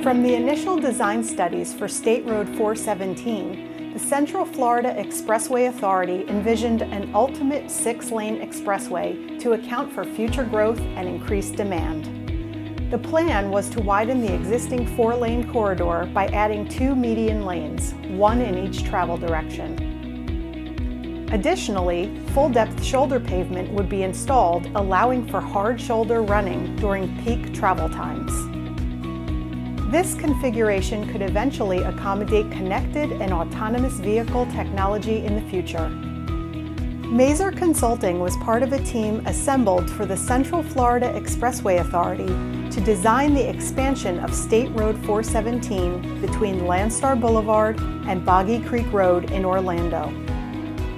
From the initial design studies for State Road 417, the Central Florida Expressway Authority envisioned an ultimate 6-lane expressway to account for future growth and increased demand. The plan was to widen the existing 4-lane corridor by adding 2 median lanes, 1 in each travel direction. Additionally, full-depth shoulder pavement would be installed, allowing for hard shoulder running during peak travel times. This configuration could eventually accommodate connected and autonomous vehicle technology in the future. Maser Consulting was part of a team assembled for the Central Florida Expressway Authority to design the expansion of State Road 417 between Landstar Boulevard and Boggy Creek Road in Orlando.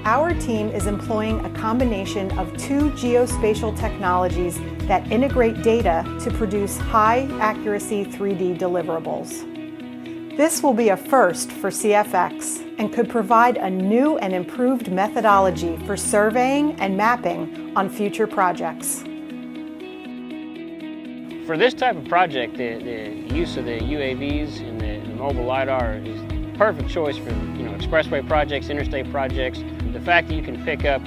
Our team is employing a combination of 2 geospatial technologies that integrate data to produce high-accuracy 3D deliverables. This will be a first for CFX and could provide a new and improved methodology for surveying and mapping on future projects. For this type of project, the use of the UAVs and the mobile LiDAR is the perfect choice for expressway projects, interstate projects. The fact that you can pick up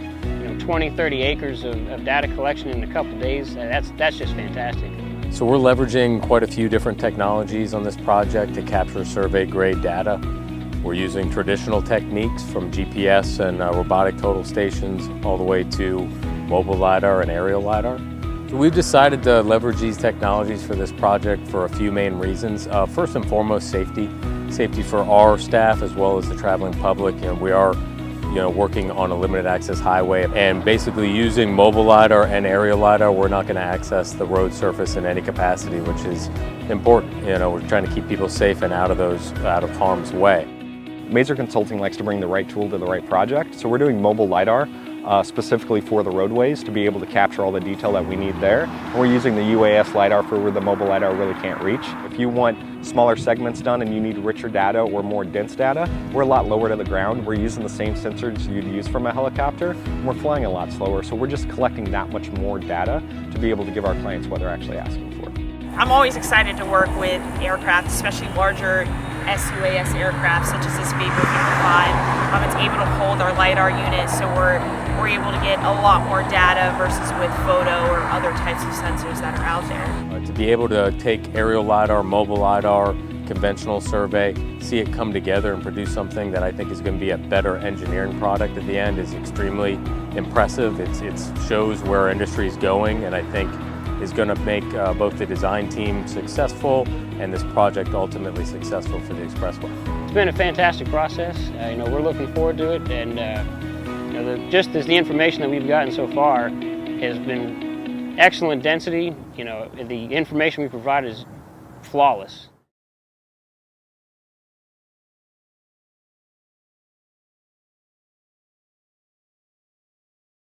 20, 30 acres of data collection in a couple of days, that's just fantastic. So we're leveraging quite a few different technologies on this project to capture survey-grade data. We're using traditional techniques from GPS and robotic total stations all the way to mobile LiDAR and aerial LiDAR. So we've decided to leverage these technologies for this project for a few main reasons. First and foremost, safety. Safety for our staff as well as the traveling public. We are working on a limited access highway, and basically using mobile LiDAR and aerial LiDAR, we're not going to access the road surface in any capacity, which is important. We're trying to keep people safe and out of harm's way. Maser Consulting likes to bring the right tool to the right project, so we're doing mobile LiDAR specifically for the roadways to be able to capture all the detail that we need there. And we're using the UAS LiDAR for where the mobile LiDAR really can't reach. If you want smaller segments done and you need richer data or more dense data, we're a lot lower to the ground. We're using the same sensors you'd use from a helicopter, and we're flying a lot slower, so we're just collecting that much more data to be able to give our clients what they're actually asking for. I'm always excited to work with aircraft, especially larger UAS aircraft such as this Vapor 55. It's able to hold our LiDAR units, so we're able to get a lot more data versus with photo or other types of sensors that are out there. To be able to take aerial LiDAR, mobile LiDAR, conventional survey, see it come together and produce something that I think is going to be a better engineering product at the end is extremely impressive. It shows where our industry is going, and I think is going to make both the design team successful and this project ultimately successful for the expressway. It's been a fantastic process. We're looking forward to it, and just as the information that we've gotten so far has been excellent density. The information we provide is flawless.